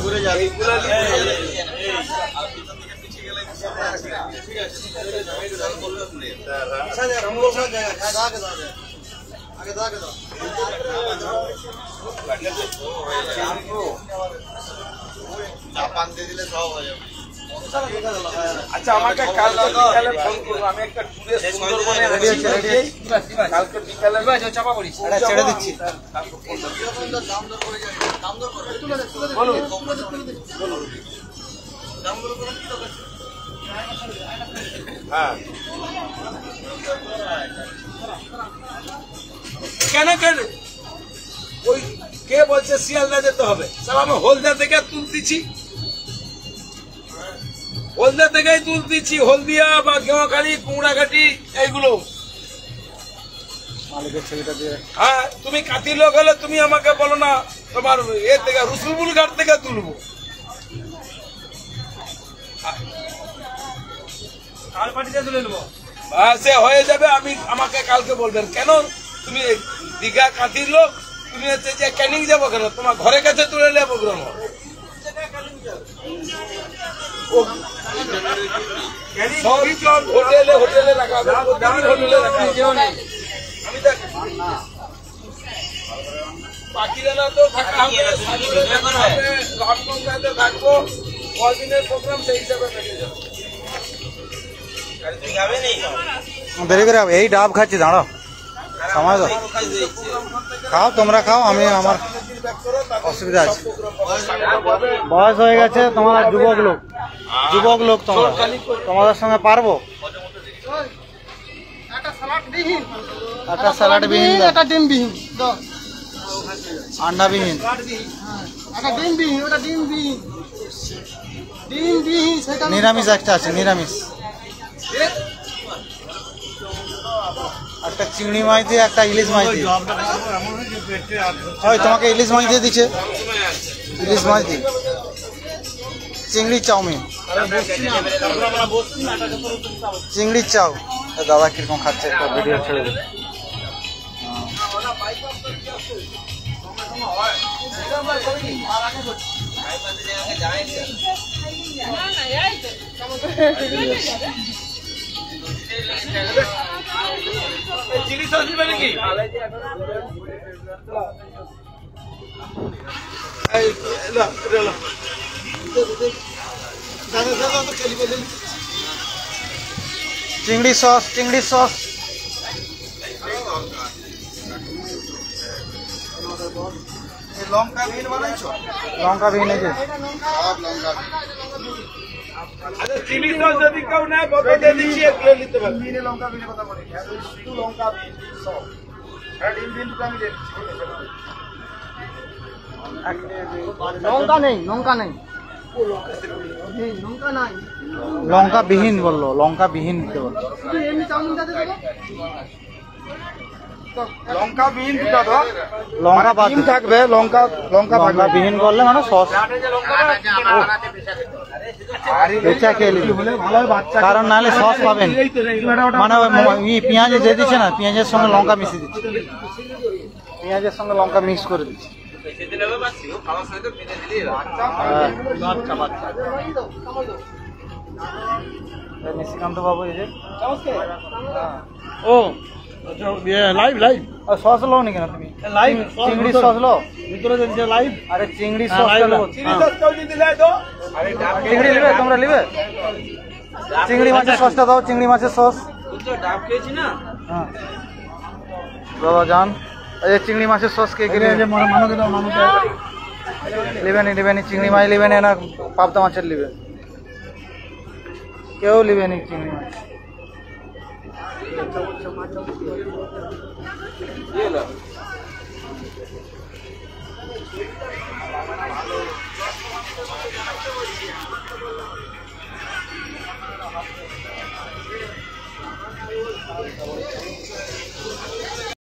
ঘুরে যাবে জাপান দিয়ে দিলে সব হয়ে যাবে। আচ্ছা আমাকে কালকে বিকালে ফোন করবো, আমি একটা ট্যুরে সুন্দরবনে রেডি আছি। কালকে বিকালে চাপা পড়িস, ছেড়ে দিচ্ছি। হ্যাঁ কেন কেন ওই কে বলছে শিয়ালদা যেতে হবে? স্যার আমি হলদিয়া থেকে তুলতেছি, হলদিয়া থেকেই তুলতেছি, হলদিয়া বা গেঁয়াখালি কুমড়াঘাটি এইগুলো। হ্যাঁ তুমি কাতির লোক হলে তুমি আমাকে বলো না তোমার এ থেকে রসুলপুর ঘাট থেকে তুলবো। সে হয়ে যাবে, আমি আমাকে কালকে বলবেন। কেন তুমি দীঘা কাতির লোক, তুমি হচ্ছে যে ক্যানিং যাবো কেন? তোমার ঘরের কাছে তুলে নেবো প্রোগ্রাম। হোটেলে হোটেলে রাখা হোটেলে রাখা আমি দেখ পাখিরানা তো থাকা হবে, রামগঙ্গাতে থাকবো, কদিনের প্রোগ্রাম সেই হিসাবে বেরিয়ে যাবো। দেরি করে এই ডাব খাচ্ছি, দাঁড়াও সময় দাও। খাও তোমরা খাও, আমি আমার অসুবিধা আছে, বয়স হয়ে গেছে। তোমার যুবক লোক তোমরা, তোমাদের সঙ্গে পারবো? একটা স্যালাড বিহীন, একটা ডিম বিহীন, আন্ডা বিহীন, একটা ডিম বিহীন, ওটা ডিম বিহীন, ডিম বিহীন। নিরামিষ একটা আছে, নিরামিষ। একটা চিংড়ি মাছ দিয়ে, একটা ইলিশ মাছ দিয়ে। হয় তোমাকে ইলিশ মাছ দিয়ে দিচ্ছে, ইলিশ মাছ দিয়ে চিংড়ি চাউমিন, চিংড়ি চাউ। দাদা কিরকম খাচ্ছে একটা ভিডিও ছেড়ে দিন। চিংড়ি সস, চিংড়ি সস। লঙ্কা বিহীন বানাইছো? লঙ্কা বিহীন আছে সব লঙ্কা। আচ্ছা চিংড়ি সস যদি কেউ নেয় বদলে দিচ্ছি, এগুলো নিতে পারবে। লঙ্কা বিহীনের কথা বলি, শুধু লঙ্কা বিহীন সব। ডিম বিহীন দুটো আমি লঙ্কা নেই, লঙ্কা নেই, লঙ্কা বিহীন বললো, লঙ্কা বিহীন দিতে বললো। লঙ্কা বিহীন দুটো তো লঙ্কা ডিম থাকবে, লঙ্কা লঙ্কা থাকবে। বিহীন করলে মানে সস বেচা খেয়ে কারণ নাহলে সস পাবেন। মানে পেঁয়াজ দিয়ে দিচ্ছে না, পেঁয়াজের সঙ্গে লঙ্কা মিশিয়ে দিচ্ছে, পেঁয়াজের সঙ্গে লঙ্কা মিক্স করে দিচ্ছে। নিশিকান্ত বাবু এই যে ও লাইভ লাইভ সস লো নি কেন তুমি? লাইভ চিংড়ি সস লো ভিতরে দিচ্ছে লাইভ। আরে চিংড়ি সস লো, চিংড়ি সস কেউ যদি নেয় তো চিংড়ি নেবে তোমরা নেবে? চিংড়ি মাছের সসটা দাও, চিংড়ি মাছের সস। ডাব খেয়েছি না। হ্যাঁ দাদা যান, এই চিংড়ি মাছের সস কে কিনে মানুষকে দাও, মানুষকে নেবেনি, নেবেনি চিংড়ি মাছ নেবেনি না পাবদা মাছের নেবে? কেউ নেবেনি চিংড়ি মাছ।